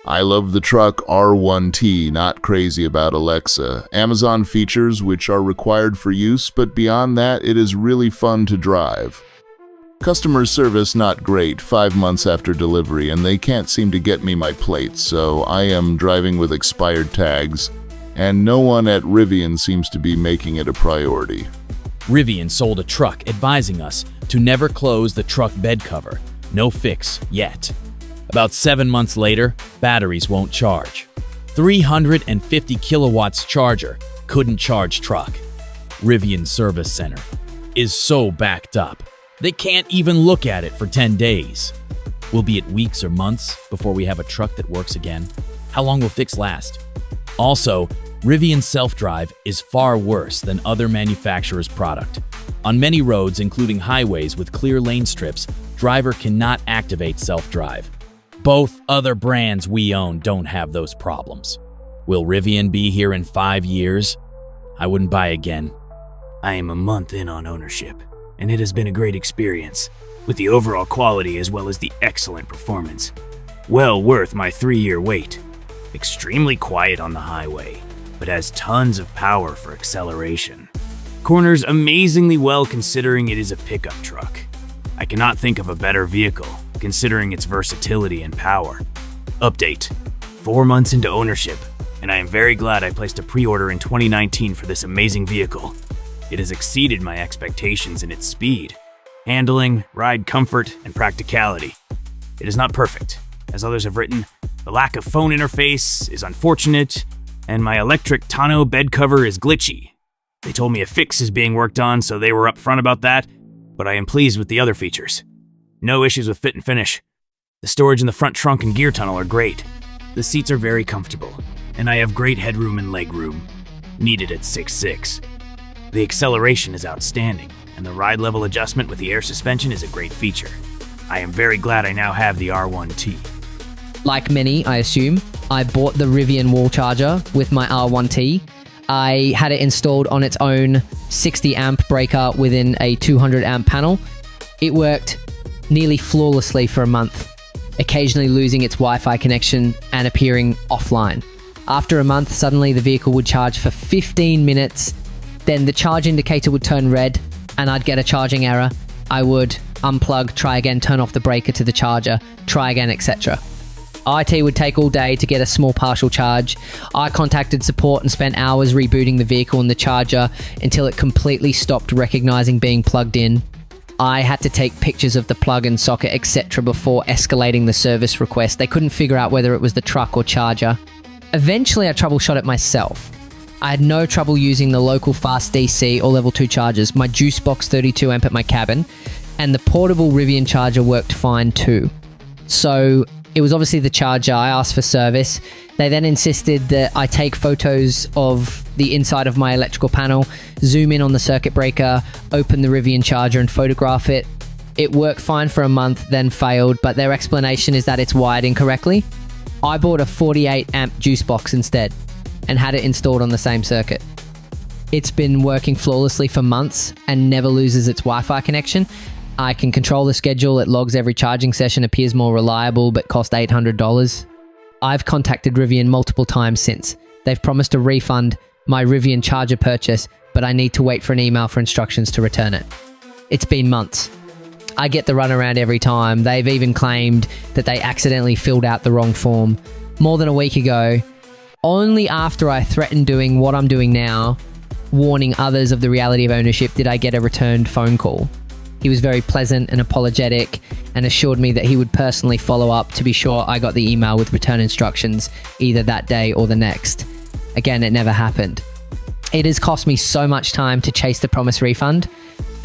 I love the truck R1T, not crazy about Alexa. Amazon features which are required for use, but beyond that, it is really fun to drive. Customer service not great 5 months after delivery, and they can't seem to get me my plates, so I am driving with expired tags, and no one at Rivian seems to be making it a priority. Rivian sold a truck advising us to never close the truck bed cover. No fix yet. About 7 months later, batteries won't charge. 350 kilowatts charger couldn't charge truck. Rivian Service Center is so backed up, they can't even look at it for 10 days. Will be it weeks or months before we have a truck that works again? How long will fix last? Also, Rivian self-drive is far worse than other manufacturers' product. On many roads, including highways with clear lane strips, driver cannot activate self-drive. Both other brands we own don't have those problems. Will Rivian be here in 5 years? I wouldn't buy again. I am a month in on ownership, and it has been a great experience, with the overall quality as well as the excellent performance. Well worth my 3-year wait. Extremely quiet on the highway, but has tons of power for acceleration. Corners amazingly well considering it is a pickup truck. I cannot think of a better vehicle, considering its versatility and power. Update: 4 months into ownership, and I am very glad I placed a pre-order in 2019 for this amazing vehicle. It has exceeded my expectations in its speed, handling, ride comfort, and practicality. It is not perfect. As others have written, the lack of phone interface is unfortunate, and my electric tonneau bed cover is glitchy. They told me a fix is being worked on, so they were upfront about that, but I am pleased with the other features. No issues with fit and finish. The storage in the front trunk and gear tunnel are great. The seats are very comfortable, and I have great headroom and legroom, needed at 6'6". The acceleration is outstanding, and the ride level adjustment with the air suspension is a great feature. I am very glad I now have the R1T. Like many, I assume, I bought the Rivian wall charger with my R1T. I had it installed on its own 60 amp breaker within a 200 amp panel. It worked nearly flawlessly for a month, occasionally losing its Wi-Fi connection and appearing offline. After a month, suddenly the vehicle would charge for 15 minutes, then the charge indicator would turn red and I'd get a charging error. I would unplug, try again, turn off the breaker to the charger, try again, etc. IT would take all day to get a small partial charge. I contacted support and spent hours rebooting the vehicle and the charger until it completely stopped recognizing being plugged in. I had to take pictures of the plug and socket, etc. before escalating the service request. They couldn't figure out whether it was the truck or charger. Eventually, I troubleshot it myself. I had no trouble using the local fast DC or level 2 chargers, my juice box 32 amp at my cabin, and the portable Rivian charger worked fine too. So it was obviously the charger. I asked for service. They then insisted that I take photos of the inside of my electrical panel, zoom in on the circuit breaker, open the Rivian charger and photograph it. It worked fine for a month, then failed, but their explanation is that it's wired incorrectly. I bought a 48 amp juice box instead and had it installed on the same circuit. It's been working flawlessly for months and never loses its Wi-Fi connection. I can control the schedule, it logs every charging session, appears more reliable, but cost $800. I've contacted Rivian multiple times since. They've promised a refund my Rivian charger purchase, but I need to wait for an email for instructions to return it. It's been months. I get the runaround every time. They've even claimed that they accidentally filled out the wrong form. More than a week ago, only after I threatened doing what I'm doing now, warning others of the reality of ownership, did I get a returned phone call. He was very pleasant and apologetic and assured me that he would personally follow up to be sure I got the email with return instructions either that day or the next. Again, it never happened. It has cost me so much time to chase the promised refund,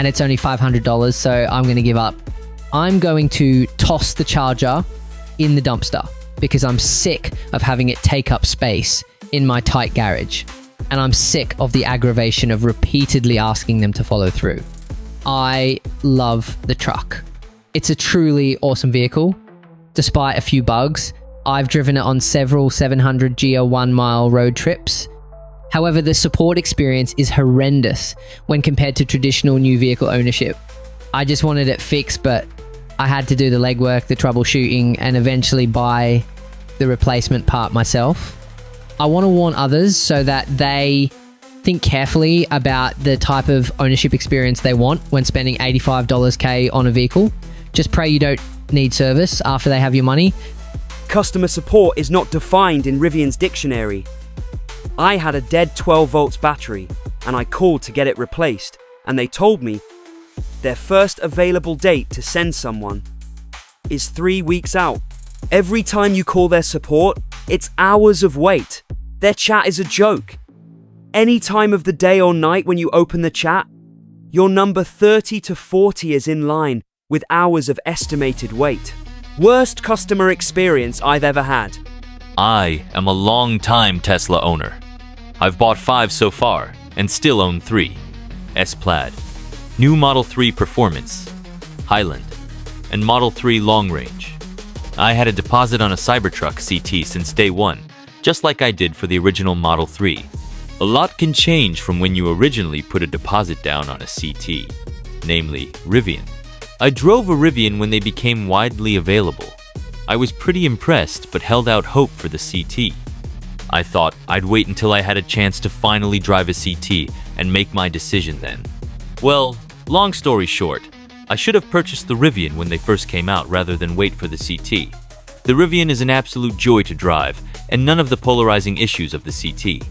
and it's only $500, so I'm going to give up. I'm going to toss the charger in the dumpster because I'm sick of having it take up space in my tight garage, and I'm sick of the aggravation of repeatedly asking them to follow through. I love the truck. It's a truly awesome vehicle. Despite a few bugs, I've driven it on several 700 GL 1 mile road trips. However, the support experience is horrendous when compared to traditional new vehicle ownership. I just wanted it fixed, but I had to do the legwork, the troubleshooting, and eventually buy the replacement part myself. I want to warn others so that they think carefully about the type of ownership experience they want when spending $85K on a vehicle. Just pray you don't need service after they have your money. Customer support is not defined in Rivian's dictionary. I had a dead 12 volts battery and I called to get it replaced, and they told me their first available date to send someone is 3 weeks out. Every time you call their support, it's hours of wait. Their chat is a joke. Any time of the day or night when you open the chat, your number 30 to 40 is in line with hours of estimated wait. Worst customer experience I've ever had. I am a long-time Tesla owner. I've bought 5 so far and still own 3. S-Plaid, new Model 3 Performance, Highland, and Model 3 Long Range. I had a deposit on a Cybertruck CT since day one, just like I did for the original Model 3. A lot can change from when you originally put a deposit down on a CT, namely Rivian. I drove a Rivian when they became widely available. I was pretty impressed but held out hope for the CT. I thought I'd wait until I had a chance to finally drive a CT and make my decision then. Well, long story short, I should have purchased the Rivian when they first came out rather than wait for the CT. The Rivian is an absolute joy to drive and none of the polarizing issues of the CT.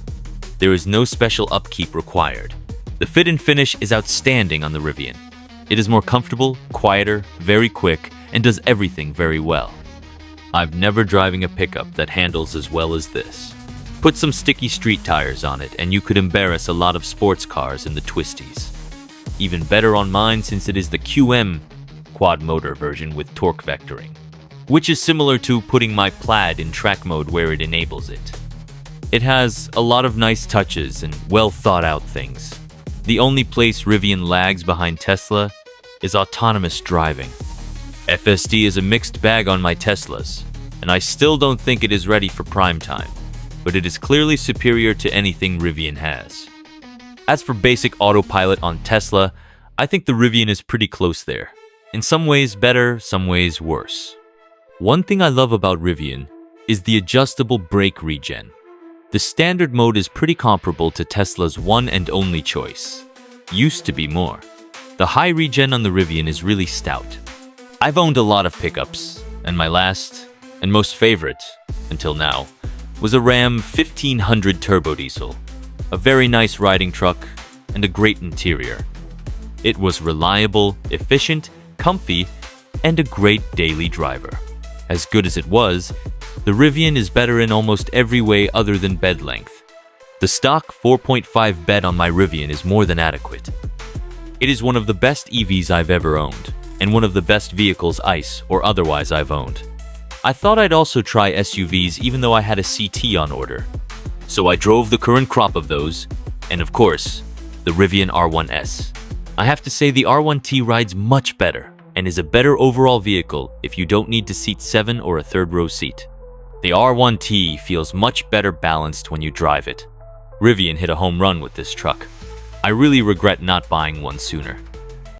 There is no special upkeep required. The fit and finish is outstanding on the Rivian. It is more comfortable, quieter, very quick, and does everything very well. I've never driven a pickup that handles as well as this. Put some sticky street tires on it and you could embarrass a lot of sports cars in the twisties. Even better on mine since it is the QM quad motor version with torque vectoring, which is similar to putting my Plaid in track mode where it enables it. It has a lot of nice touches and well thought out things. The only place Rivian lags behind Tesla is autonomous driving. FSD is a mixed bag on my Teslas, and I still don't think it is ready for prime time, but it is clearly superior to anything Rivian has. As for basic autopilot on Tesla, I think the Rivian is pretty close there. In some ways better, some ways worse. One thing I love about Rivian is the adjustable brake regen. The standard mode is pretty comparable to Tesla's one and only choice. Used to be more. The high regen on the Rivian is really stout. I've owned a lot of pickups, and my last and most favorite, until now, was a Ram 1500 turbo diesel. A very nice riding truck and a great interior. It was reliable, efficient, comfy, and a great daily driver. As good as it was, the Rivian is better in almost every way other than bed length. The stock 4.5 bed on my Rivian is more than adequate. It is one of the best EVs I've ever owned, and one of the best vehicles ICE or otherwise I've owned. I thought I'd also try SUVs even though I had a CT on order. So I drove the current crop of those, and of course, the Rivian R1S. I have to say the R1T rides much better, and is a better overall vehicle if you don't need to seat 7 or a third row seat. The R1T feels much better balanced when you drive it. Rivian hit a home run with this truck. I really regret not buying one sooner.